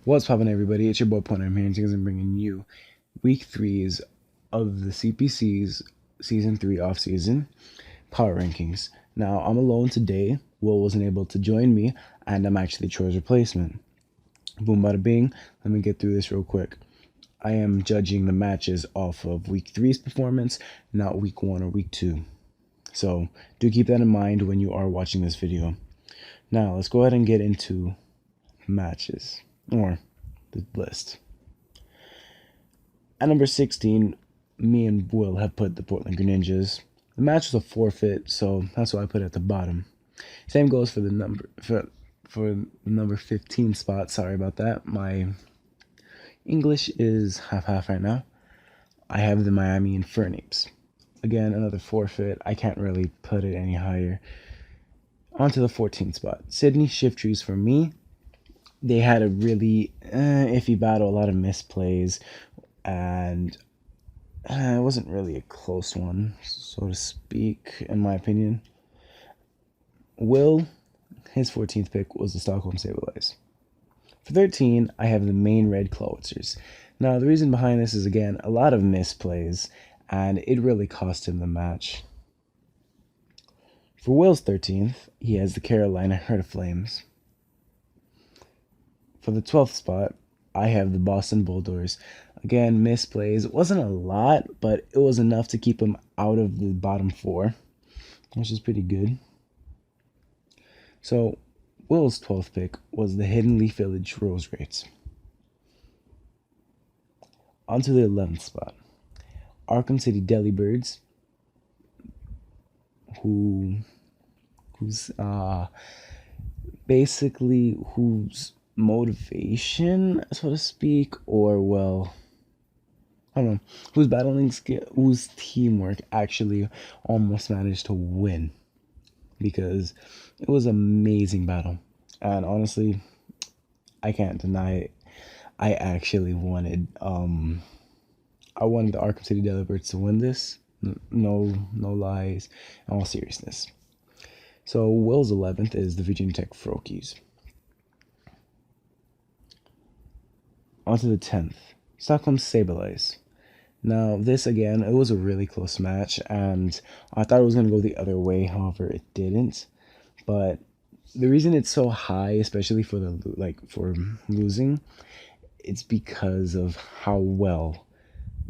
What's poppin', everybody? It's your boy Pointathim here, and today I'm bringing you week 3s of the CPC's Season 3 Offseason Power Rankings. Now, I'm alone today. Will wasn't able to join me, and I'm actually Troy's replacement. Boom, bada bing. Let me get through this real quick. I am judging the matches off of week 3's performance, not week 1 or week 2. So, do keep that in mind when you are watching this video. Now, let's go ahead and get into matches. Or the list. At number 16, me and Will have put the Portland Greninjas. The match was a forfeit, so that's why I put it at the bottom. Same goes for the number 15 spot. Sorry about that. My English is half-half right now. I have the Miami Infernape. Again, another forfeit. I can't really put it any higher. On to the 14th spot. Sydney Shift-Trees for me. They had a really iffy battle, a lot of misplays, and it wasn't really a close one, so to speak, in my opinion. Will, his 14th pick was the Stockholm Sableyes. For 13, I have the main red Clawitzers. Now, the reason behind this is, again, a lot of misplays, and it really cost him the match. For Will's 13th, he has the Carolina Hurtiflames. For the 12th spot, I have the Boston Bulldogs. Again, misplays. It wasn't a lot, but it was enough to keep him out of the bottom 4, which is pretty good. So, Will's 12th pick was the Hidden Leaf Village Roseraids. On to the 11th spot. Arkham City Delibirds, whose motivation, so to speak, or, well, I don't know, whose battling skill, whose teamwork actually almost managed to win, because it was an amazing battle. And honestly, I can't deny it. I actually wanted the Arkham City Delibirds to win this. No lies, in all seriousness. So Will's 11th is the Virginia Tech Froakies. On to the 10th, Stockholm Sableyes. Now, this, again, it was a really close match, and I thought it was going to go the other way. However, it didn't. But the reason it's so high, especially for losing, it's because of how well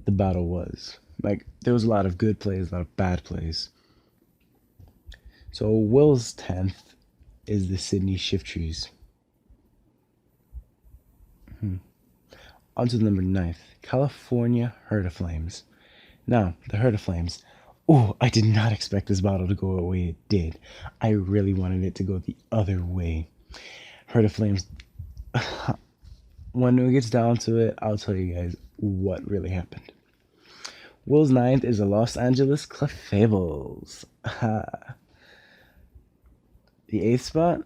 the battle was. There was a lot of good plays, a lot of bad plays. So Will's 10th is the Sydney Shift-Trees. On to the number 9th, California Hurtiflames. Now, the Hurtiflames. Oh, I did not expect this battle to go the way it did. I really wanted it to go the other way. Hurtiflames. When it gets down to it, I'll tell you guys what really happened. Will's 9th is the Los Angeles Clefable. The 8th spot,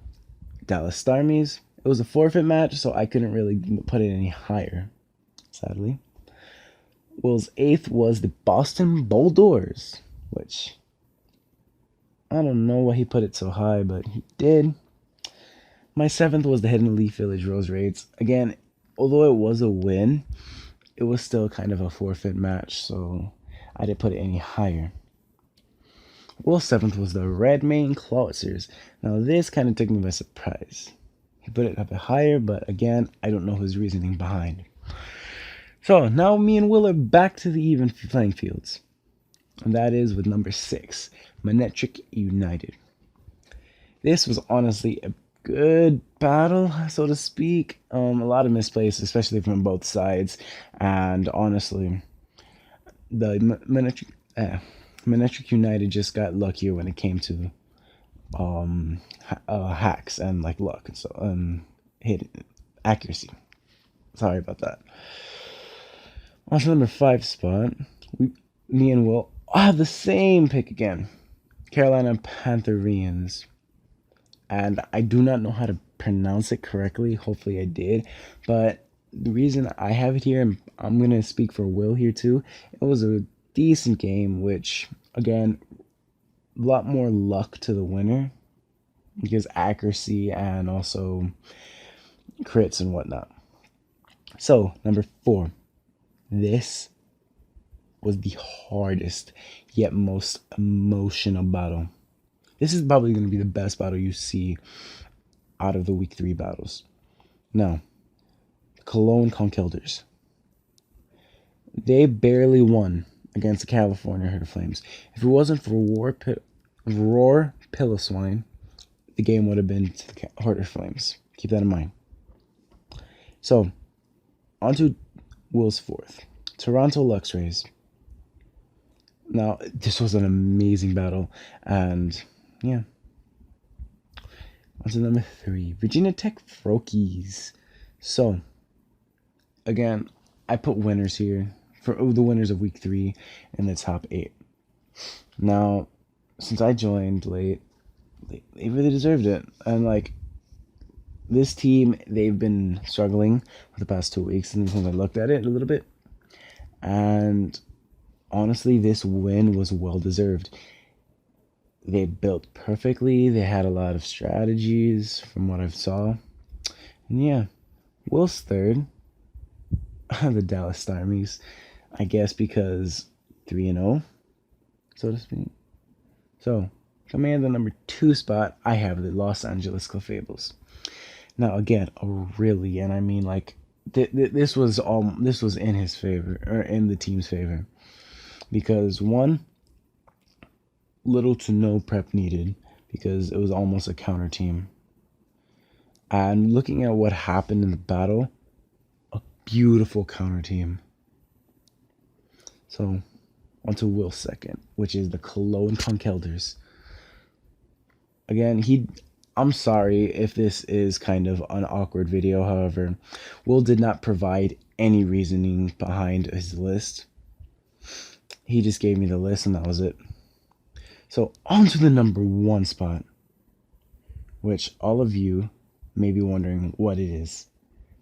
Dallas Starmies. It was a forfeit match, so I couldn't really put it any higher, sadly. Will's 8th was the Boston Bulldogs, which I don't know why he put it so high, but he did. My 7th was the Hidden Leaf Village Roseraids. Again, although it was a win, it was still kind of a forfeit match, so I didn't put it any higher. Will's 7th was the Red Mane Clawitzers. Now, this kind of took me by surprise. He put it a bit higher, but again, I don't know his reasoning behind. So, now me and Will are back to the even playing fields. And that is with number 6, Manectric United. This was honestly a good battle, so to speak. A lot of misplays, especially from both sides. And honestly, the Manectric United just got luckier when it came to hacks and luck and so hit accuracy. Sorry about that. On to number 5 spot, me and Will have the same pick again, Carolina Pantherians, and I do not know how to pronounce it correctly. Hopefully I did, but the reason I have it here, and I'm gonna speak for Will here too, it was a decent game, which again, a lot more luck to the winner because accuracy and also crits and whatnot. So, number 4. This was the hardest yet most emotional battle. This is probably going to be the best battle you see out of the week 3 battles. Now, the Cologne Conkelders. They barely won against the California Hurtiflames. If it wasn't for Roar Piloswine, the game would have been to the Hurtiflames. Keep that in mind. So, on to Will's 4th. Toronto Luxrays. Now, this was an amazing battle. And, yeah. On to number 3. Virginia Tech Froakies. So, again, I put winners here. For the winners of week 3 in the top 8. Now, since I joined late, they really deserved it. And, like, this team, they've been struggling for the past 2 weeks. And since I looked at it a little bit. And honestly, this win was well-deserved. They built perfectly. They had a lot of strategies from what I saw. And yeah, Will's 3rd. The Dallas Starmies. I guess because 3-0, so to speak. So, coming in the number 2 spot, I have the Los Angeles Clefables. Now, again, really, and I mean, like, this was in his favor, or in the team's favor, because 1, little to no prep needed, because it was almost a counter team. And looking at what happened in the battle, a beautiful counter team. So, on to Will's 2nd, which is the Cologne Conkelders. Again, I'm sorry if this is kind of an awkward video, however, Will did not provide any reasoning behind his list. He just gave me the list and that was it. So, on to the number 1 spot, which all of you may be wondering what it is.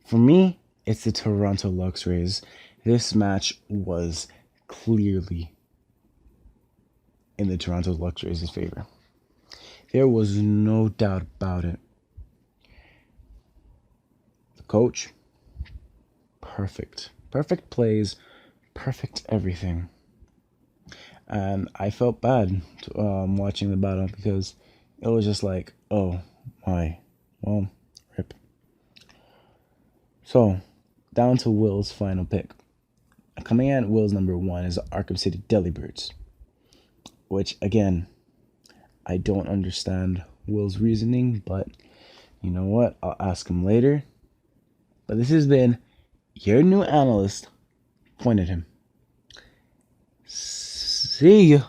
For me, it's the Toronto Luxrays. This match was clearly in the Toronto Luxrays' favor. There was no doubt about it. The coach, perfect. Perfect plays, perfect everything. And I felt bad watching the battle because it was just like, oh my, well, rip. So, down to Will's final pick. Coming in at Will's number 1 is the Arkham City Delibirds, which, again, I don't understand Will's reasoning, but you know what? I'll ask him later. But this has been your new analyst, Pointathim. See ya.